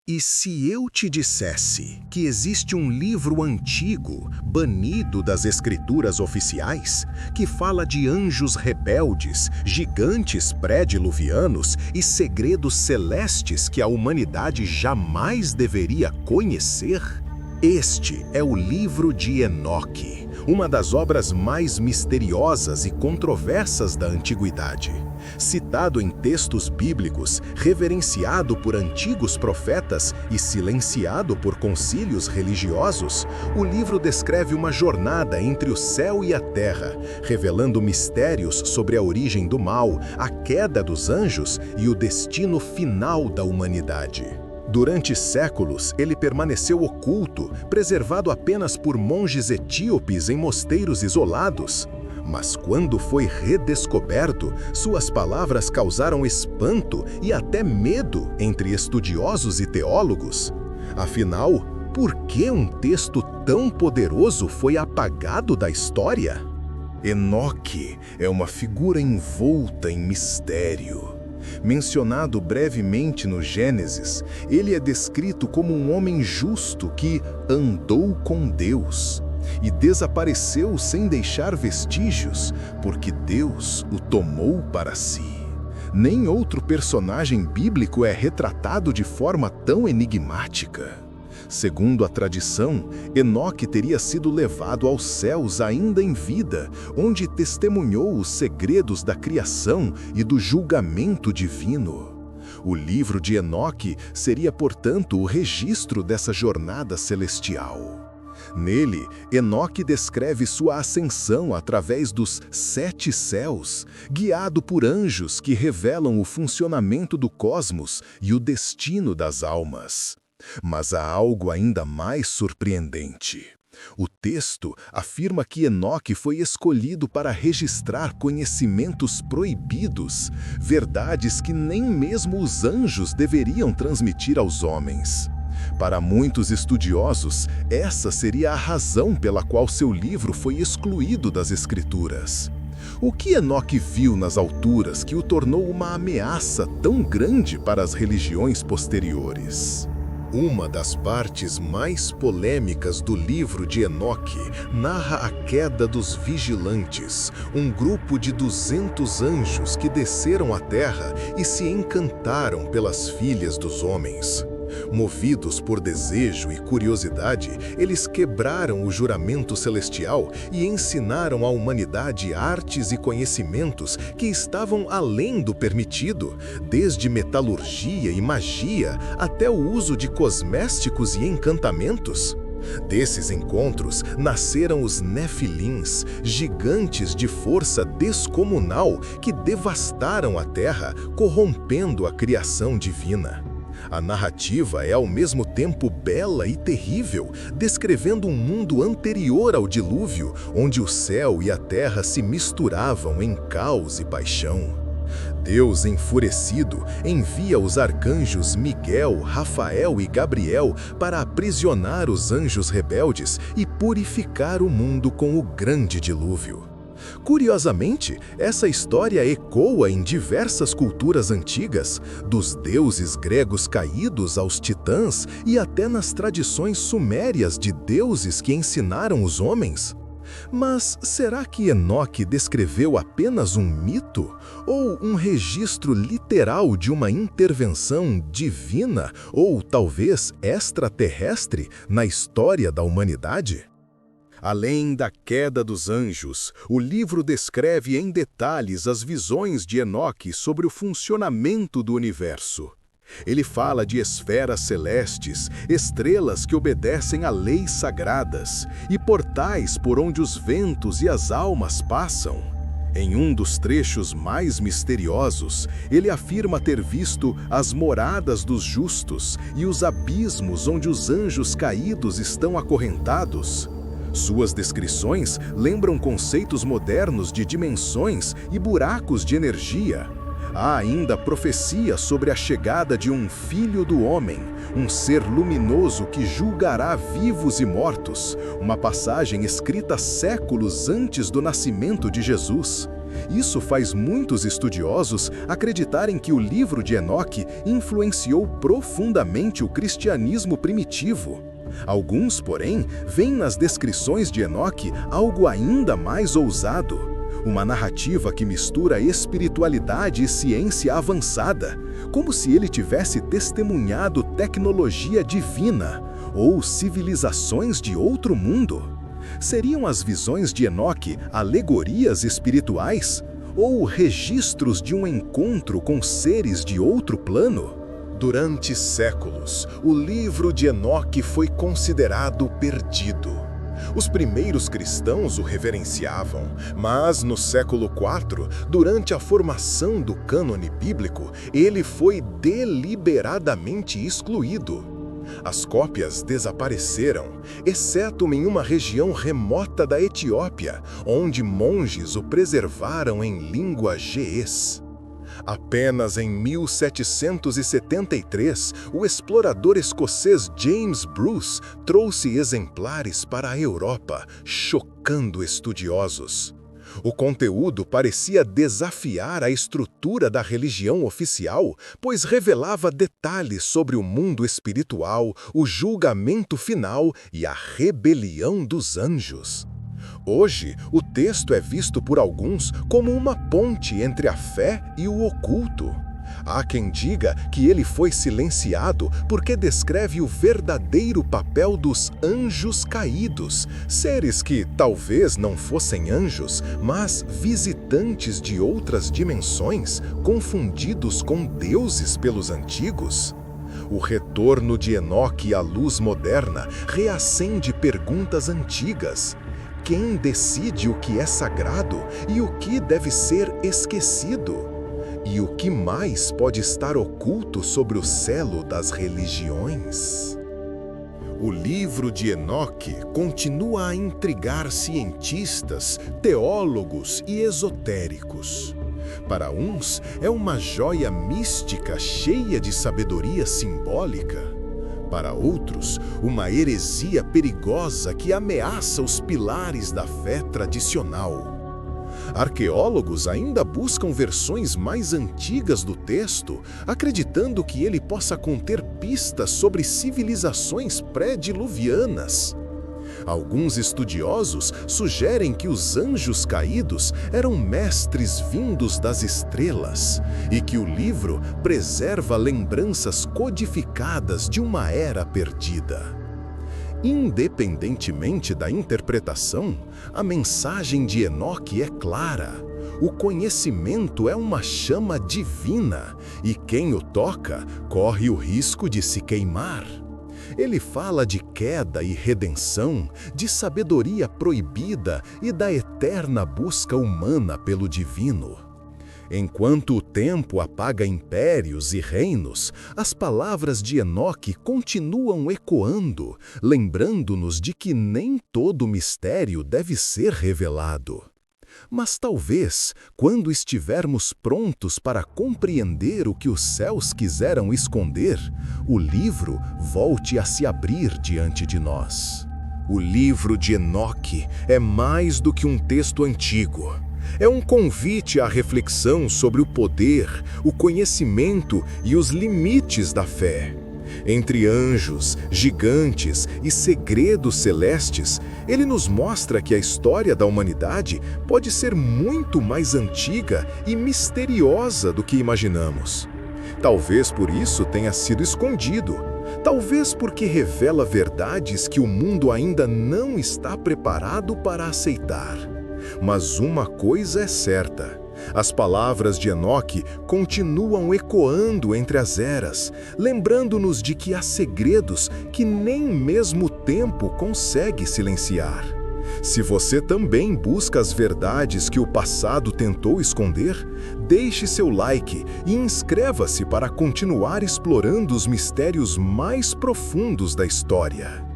E se eu te dissesse que existe um livro antigo, banido das escrituras oficiais, que fala de anjos rebeldes, gigantes pré-diluvianos e segredos celestes que a humanidade jamais deveria conhecer? Este é o livro de Enoque, uma das obras mais misteriosas e controversas da antiguidade. Citado em textos bíblicos, reverenciado por antigos profetas e silenciado por concílios religiosos, o livro descreve uma jornada entre o céu e a terra, revelando mistérios sobre a origem do mal, a queda dos anjos e o destino final da humanidade. Durante séculos, ele permaneceu oculto, preservado apenas por monges etíopes em mosteiros isolados. Mas quando foi redescoberto, suas palavras causaram espanto e até medo entre estudiosos e teólogos. Afinal, por que um texto tão poderoso foi apagado da história? Enoque é uma figura envolta em mistério. Mencionado brevemente no Gênesis, ele é descrito como um homem justo que andou com Deus e desapareceu sem deixar vestígios, porque Deus o tomou para si. Nem outro personagem bíblico é retratado de forma tão enigmática. Segundo a tradição, Enoque teria sido levado aos céus ainda em vida, onde testemunhou os segredos da criação e do julgamento divino. O livro de Enoque seria, portanto, o registro dessa jornada celestial. Nele, Enoque descreve sua ascensão através dos 7 céus, guiado por anjos que revelam o funcionamento do cosmos e o destino das almas. Mas há algo ainda mais surpreendente. O texto afirma que Enoque foi escolhido para registrar conhecimentos proibidos, verdades que nem mesmo os anjos deveriam transmitir aos homens. Para muitos estudiosos, essa seria a razão pela qual seu livro foi excluído das Escrituras. O que Enoque viu nas alturas que o tornou uma ameaça tão grande para as religiões posteriores? Uma das partes mais polêmicas do livro de Enoque narra a queda dos vigilantes, um grupo de 200 anjos que desceram à terra e se encantaram pelas filhas dos homens. Movidos por desejo e curiosidade, eles quebraram o juramento celestial e ensinaram à humanidade artes e conhecimentos que estavam além do permitido, desde metalurgia e magia até o uso de cosméticos e encantamentos. Desses encontros nasceram os Nefilins, gigantes de força descomunal que devastaram a terra, corrompendo a criação divina. A narrativa é ao mesmo tempo bela e terrível, descrevendo um mundo anterior ao dilúvio, onde o céu e a terra se misturavam em caos e paixão. Deus, enfurecido, envia os arcanjos Miguel, Rafael e Gabriel para aprisionar os anjos rebeldes e purificar o mundo com o grande dilúvio. Curiosamente, essa história ecoa em diversas culturas antigas, dos deuses gregos caídos aos titãs e até nas tradições sumérias de deuses que ensinaram os homens. Mas será que Enoque descreveu apenas um mito ou um registro literal de uma intervenção divina ou talvez extraterrestre na história da humanidade? Além da queda dos anjos, o livro descreve em detalhes as visões de Enoque sobre o funcionamento do universo. Ele fala de esferas celestes, estrelas que obedecem a leis sagradas e portais por onde os ventos e as almas passam. Em um dos trechos mais misteriosos, ele afirma ter visto as moradas dos justos e os abismos onde os anjos caídos estão acorrentados. Suas descrições lembram conceitos modernos de dimensões e buracos de energia. Há ainda profecia sobre a chegada de um Filho do Homem, um ser luminoso que julgará vivos e mortos, uma passagem escrita séculos antes do nascimento de Jesus. Isso faz muitos estudiosos acreditarem que o livro de Enoque influenciou profundamente o cristianismo primitivo. Alguns, porém, veem nas descrições de Enoque algo ainda mais ousado. Uma narrativa que mistura espiritualidade e ciência avançada, como se ele tivesse testemunhado tecnologia divina ou civilizações de outro mundo. Seriam as visões de Enoque alegorias espirituais ou registros de um encontro com seres de outro plano? Durante séculos, o livro de Enoque foi considerado perdido. Os primeiros cristãos o reverenciavam, mas no século IV, durante a formação do cânone bíblico, ele foi deliberadamente excluído. As cópias desapareceram, exceto em uma região remota da Etiópia, onde monges o preservaram em língua ge'ez. Apenas em 1773, o explorador escocês James Bruce trouxe exemplares para a Europa, chocando estudiosos. O conteúdo parecia desafiar a estrutura da religião oficial, pois revelava detalhes sobre o mundo espiritual, o julgamento final e a rebelião dos anjos. Hoje, o texto é visto por alguns como uma ponte entre a fé e o oculto. Há quem diga que ele foi silenciado porque descreve o verdadeiro papel dos anjos caídos, seres que talvez não fossem anjos, mas visitantes de outras dimensões, confundidos com deuses pelos antigos. O retorno de Enoque à luz moderna reacende perguntas antigas. Quem decide o que é sagrado e o que deve ser esquecido? E o que mais pode estar oculto sobre o selo das religiões? O livro de Enoque continua a intrigar cientistas, teólogos e esotéricos. Para uns, é uma joia mística cheia de sabedoria simbólica. Para outros, uma heresia perigosa que ameaça os pilares da fé tradicional. Arqueólogos ainda buscam versões mais antigas do texto, acreditando que ele possa conter pistas sobre civilizações pré-diluvianas. Alguns estudiosos sugerem que os anjos caídos eram mestres vindos das estrelas e que o livro preserva lembranças codificadas de uma era perdida. Independentemente da interpretação, a mensagem de Enoque é clara. O conhecimento é uma chama divina e quem o toca corre o risco de se queimar. Ele fala de queda e redenção, de sabedoria proibida e da eterna busca humana pelo divino. Enquanto o tempo apaga impérios e reinos, as palavras de Enoque continuam ecoando, lembrando-nos de que nem todo mistério deve ser revelado. Mas talvez, quando estivermos prontos para compreender o que os céus quiseram esconder, o livro volte a se abrir diante de nós. O livro de Enoque é mais do que um texto antigo. É um convite à reflexão sobre o poder, o conhecimento e os limites da fé. Entre anjos, gigantes e segredos celestes, ele nos mostra que a história da humanidade pode ser muito mais antiga e misteriosa do que imaginamos. Talvez por isso tenha sido escondido. Talvez porque revela verdades que o mundo ainda não está preparado para aceitar. Mas uma coisa é certa: as palavras de Enoque continuam ecoando entre as eras, lembrando-nos de que há segredos que nem mesmo o tempo consegue silenciar. Se você também busca as verdades que o passado tentou esconder, deixe seu like e inscreva-se para continuar explorando os mistérios mais profundos da história.